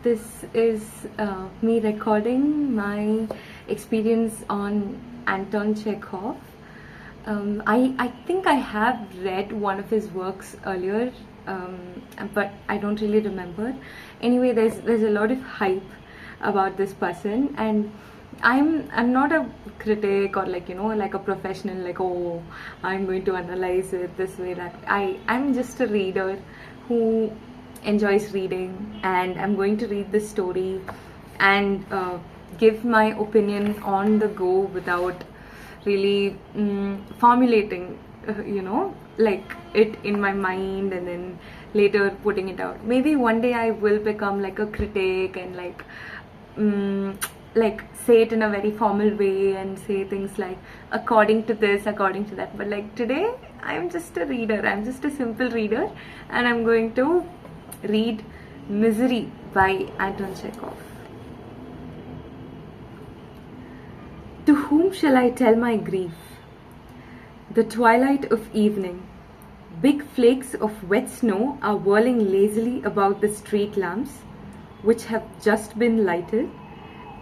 This is me recording my experience on Anton Chekhov. I think I have read one of his works earlier, but I don't really remember. Anyway, there's a lot of hype about this person, and I'm not a critic or like a professional, like, oh, I'm going to analyze it this way, that I'm just a reader who enjoys reading, and I'm going to read this story and give my opinion on the go without really formulating like it in my mind and then later putting it out. Maybe one day I will become like a critic and like say it in a very formal way and say things like according to this, according to that, but like today I'm just a reader, I'm just a simple reader, and I'm going to read Misery by Anton Chekhov. To whom shall I tell my grief? The twilight of evening. Big flakes of wet snow are whirling lazily about the street lamps, which have just been lighted,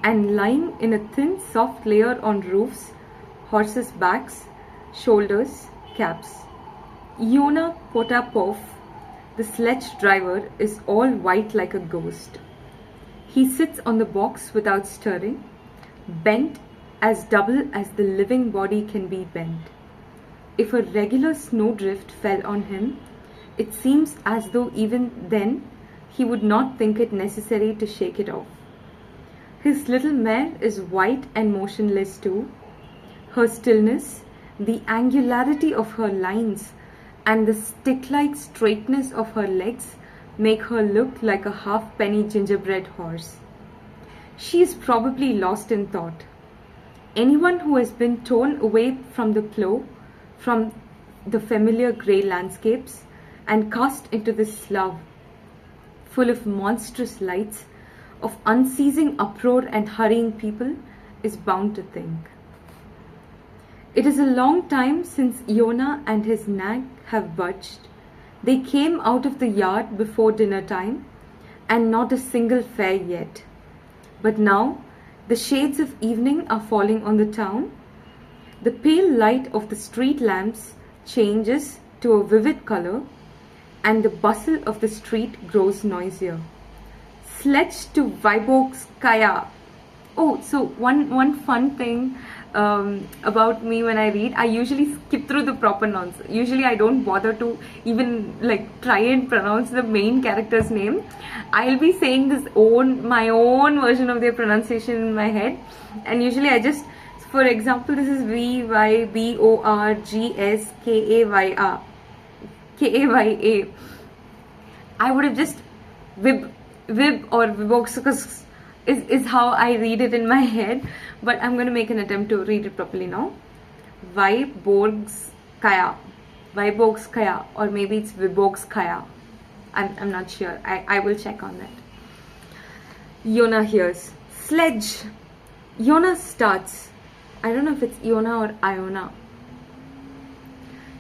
and lying in a thin soft layer on roofs, horses' backs, shoulders, caps. Yona Potapov, the sledge driver, is all white like a ghost. He sits on the box without stirring, bent as double as the living body can be bent. If a regular snowdrift fell on him, it seems as though even then he would not think it necessary to shake it off. His little mare is white and motionless too. Her stillness, the angularity of her lines, and the stick-like straightness of her legs make her look like a half-penny gingerbread horse. She is probably lost in thought. Anyone who has been torn away from the plough, from the familiar grey landscapes, and cast into this slough, full of monstrous lights, of unceasing uproar and hurrying people, is bound to think. It is a long time since Yona and his nag have budged. They came out of the yard before dinner time, and not a single fare yet. But now the shades of evening are falling on the town. The pale light of the street lamps changes to a vivid color, and the bustle of the street grows noisier. Sledge to Vyborgskaya. Oh, so one fun thing about me when I read, I usually skip through the proper nouns. Usually I don't bother to even like try and pronounce the main character's name. I'll be saying my own version of their pronunciation in my head, and usually I just, for example, this is Vyborgskaya. I would have just Vib or Vyborgskaya is how I read it in my head, but I'm going to make an attempt to read it properly now. Vyborgskaya, or maybe it's Vyborgskaya. I'm not sure. I will check on that. Yona hears. Sledge. Yona starts. I don't know if it's Yona or Iona.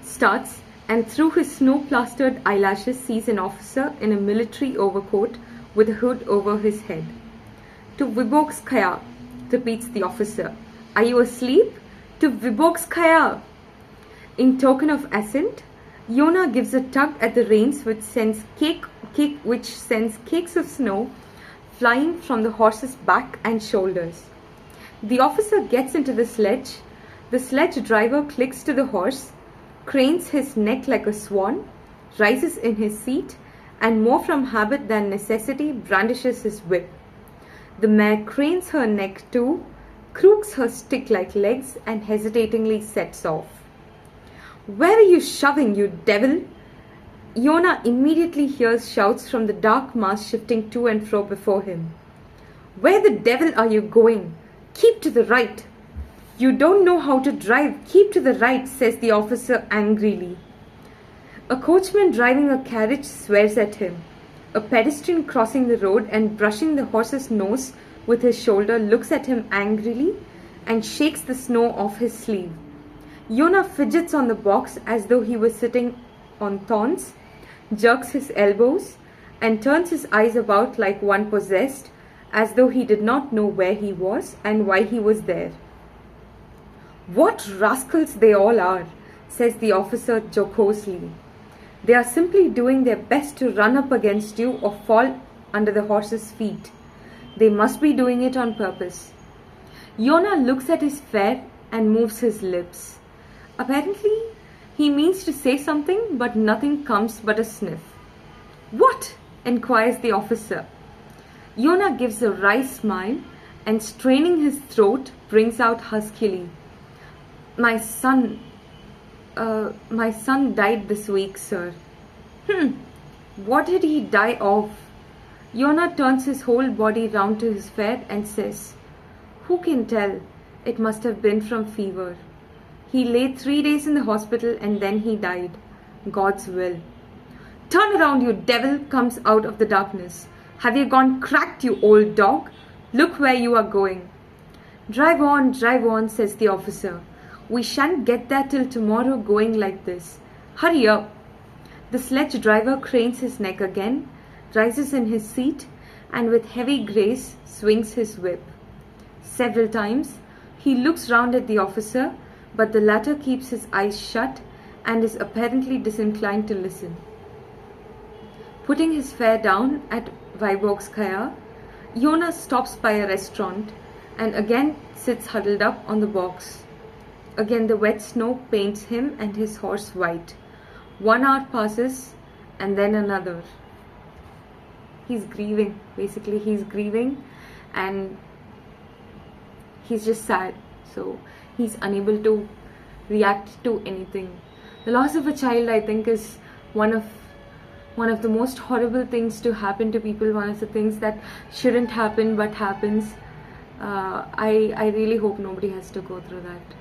Starts, and through his snow-plastered eyelashes sees an officer in a military overcoat with a hood over his head. To Vyborgskaya, repeats the officer. Are you asleep? To Vyborgskaya. In token of assent, Yona gives a tug at the reins which sends cakes of snow flying from the horse's back and shoulders. The officer gets into the sledge. The sledge driver clicks to the horse, cranes his neck like a swan, rises in his seat, and more from habit than necessity brandishes his whip. The mare cranes her neck too, crooks her stick-like legs, and hesitatingly sets off. Where are you shoving, you devil? Yona immediately hears shouts from the dark mass shifting to and fro before him. Where the devil are you going? Keep to the right. You don't know how to drive. Keep to the right, says the officer angrily. A coachman driving a carriage swears at him. A pedestrian crossing the road and brushing the horse's nose with his shoulder looks at him angrily and shakes the snow off his sleeve. Yona fidgets on the box as though he was sitting on thorns, jerks his elbows, and turns his eyes about like one possessed, as though he did not know where he was and why he was there. "What rascals they all are," says the officer jocosely. "They are simply doing their best to run up against you or fall under the horse's feet. They must be doing it on purpose." Yona looks at his fare and moves his lips. Apparently, he means to say something, but nothing comes but a sniff. "What?" inquires the officer. Yona gives a wry smile and, straining his throat, brings out huskily, My son died this week, sir." What did he die of?" Yona turns his whole body round to his fare and says, "Who can tell? It must have been from fever. He lay 3 days in the hospital and then he died. God's will." "Turn around, you devil," comes out of the darkness. "Have you gone cracked, you old dog? Look where you are going." Drive on," says the officer. "We shan't get there till tomorrow going like this. Hurry up." The sledge driver cranes his neck again, rises in his seat, and with heavy grace swings his whip. Several times he looks round at the officer, but the latter keeps his eyes shut and is apparently disinclined to listen. Putting his fare down at Vyborgskaya, Yona stops by a restaurant and again sits huddled up on the box. Again the wet snow paints him and his horse white. 1 hour passes and then another. He's grieving, basically he's grieving, and he's just sad, so he's unable to react to anything. The loss of a child, I think, is one of the most horrible things to happen to people, one of the things that shouldn't happen but happens. I really hope nobody has to go through that.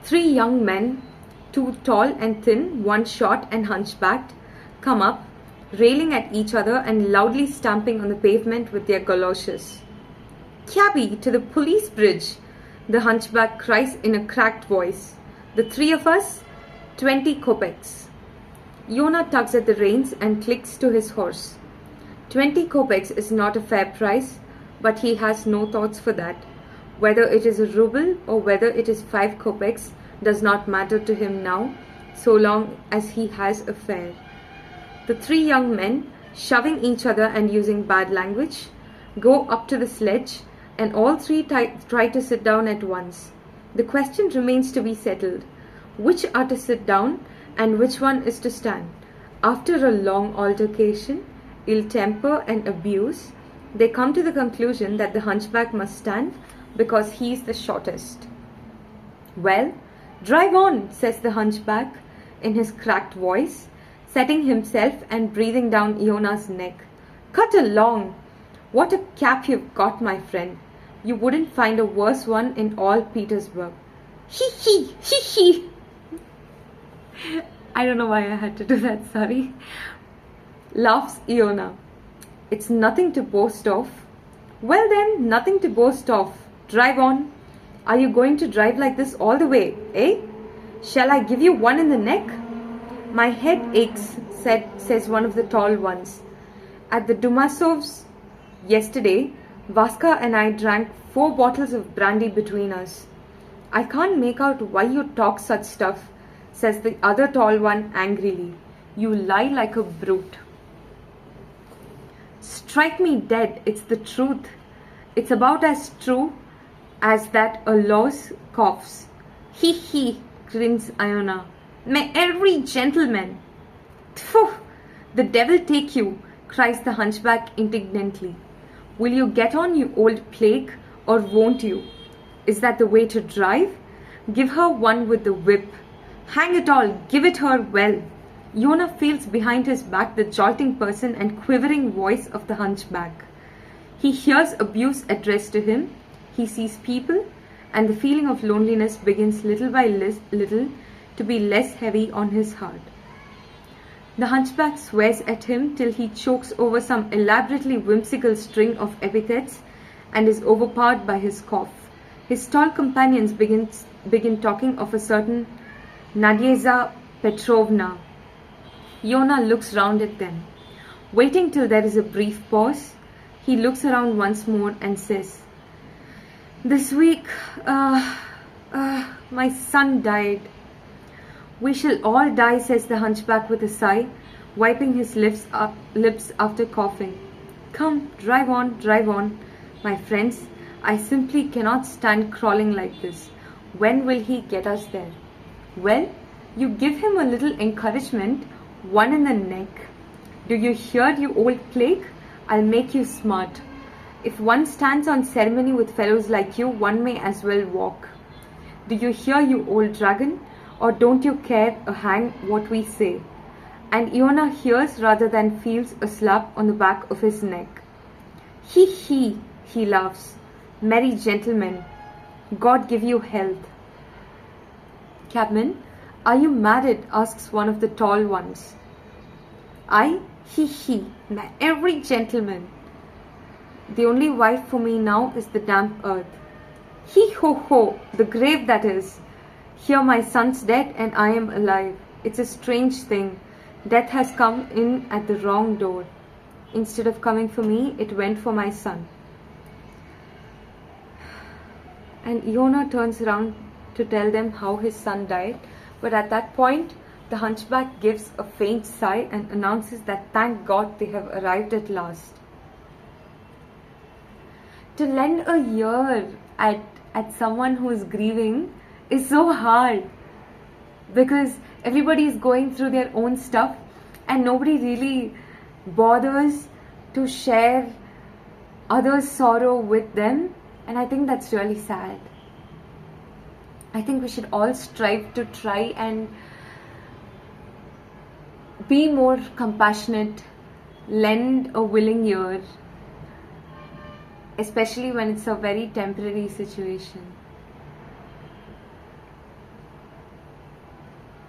3 young men, 2 tall and thin, 1 short and hunchbacked, come up, railing at each other and loudly stamping on the pavement with their galoshes. "Cabby, to the police bridge," the hunchback cries in a cracked voice. "The 3 of us, 20 kopecks." Yona tugs at the reins and clicks to his horse. 20 kopecks is not a fair price, but he has no thoughts for that. Whether it is a ruble or whether it is 5 kopecks does not matter to him now, so long as he has a fare. The 3 young men, shoving each other and using bad language, go up to the sledge, and all 3 try to sit down at once. The question remains to be settled: which are to sit down and which one is to stand? After a long altercation, ill temper and abuse, they come to the conclusion that the hunchback must stand because he is the shortest. "Well, drive on," says the hunchback in his cracked voice, setting himself and breathing down Yona's neck. "Cut along. What a cap you've got, my friend. You wouldn't find a worse one in all Petersburg." "Hee hee, hee hee." I don't know why I had to do that, sorry. Laughs Iona. "It's nothing to boast of." "Well then, nothing to boast of. Drive on. Are you going to drive like this all the way, eh? Shall I give you one in the neck?" "My head aches," says one of the tall ones. "At the Dumasovs yesterday, Vaska and I drank 4 bottles of brandy between us." "I can't make out why you talk such stuff," says the other tall one angrily. "You lie like a brute." "Strike me dead, it's the truth. It's about as true as that a louse coughs." "Hee hee," grins Iona. "May every gentleman." "Phew, the devil take you," cries the hunchback indignantly. "Will you get on, you old plague, or won't you? Is that the way to drive? Give her one with the whip. Hang it all, give it her well." Yona feels behind his back the jolting person and quivering voice of the hunchback. He hears abuse addressed to him, he sees people, and the feeling of loneliness begins little by little to be less heavy on his heart. The hunchback swears at him till he chokes over some elaborately whimsical string of epithets and is overpowered by his cough. His tall companions begin talking of a certain Nadezhda Petrovna, Yona looks round at them. Waiting till there is a brief pause, he looks around once more and says, "This week, my son died." "We shall all die," says the hunchback with a sigh, wiping his lips after coughing. "Come, drive on, my friends. I simply cannot stand crawling like this. When will he get us there?" "Well, you give him a little encouragement, one in the neck. Do you hear, you old plague? I'll make you smart. If one stands on ceremony with fellows like you, one may as well walk. Do you hear, you old dragon? Or don't you care a hang what we say?" And Iona hears rather than feels a slap on the back of his neck. He laughs. "Merry gentlemen, God give you health." "Cabman, are you married?" asks one of the tall ones. "I? My every gentleman. The only wife for me now is the damp earth. Ho, the grave that is. Here my son's dead and I am alive. It's a strange thing. Death has come in at the wrong door. Instead of coming for me, it went for my son." And Iona turns around to tell them how his son died, but at that point, the hunchback gives a faint sigh and announces that thank God they have arrived at last. To lend a ear at someone who is grieving is so hard, because everybody is going through their own stuff and nobody really bothers to share others' sorrow with them, and I think that's really sad. I think we should all strive to try and be more compassionate, lend a willing ear, especially when it's a very temporary situation.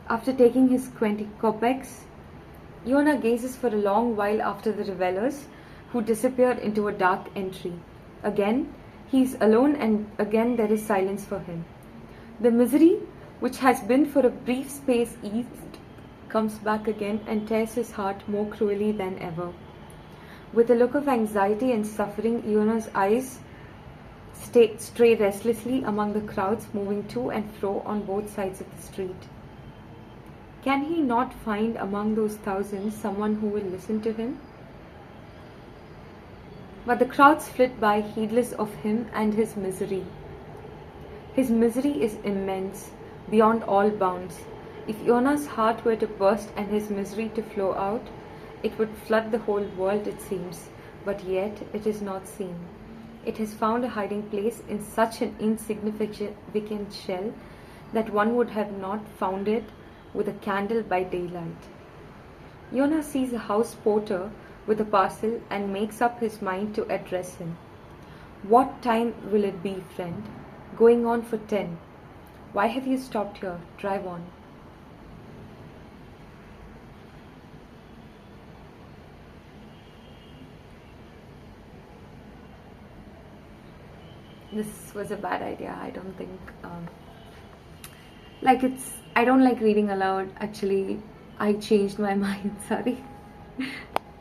After taking his 20 kopecks, Iona gazes for a long while after the revelers, who disappear into a dark entry. Again, he is alone, and again there is silence for him. The misery, which has been for a brief space eased, comes back again and tears his heart more cruelly than ever. With a look of anxiety and suffering, Iona's eyes stray restlessly among the crowds moving to and fro on both sides of the street. Can he not find among those thousands someone who will listen to him? But the crowds flit by, heedless of him and his misery. His misery is immense, beyond all bounds. If Iona's heart were to burst and his misery to flow out, it would flood the whole world, it seems, but yet it is not seen. It has found a hiding place in such an insignificant shell that one would have not found it with a candle by daylight. Iona sees a house porter with a parcel and makes up his mind to address him. "What time will it be, friend?" "Going on for 10. "Why have you stopped here? Drive on." This was a bad idea. I don't think I don't like reading aloud. Actually, I changed my mind. Sorry.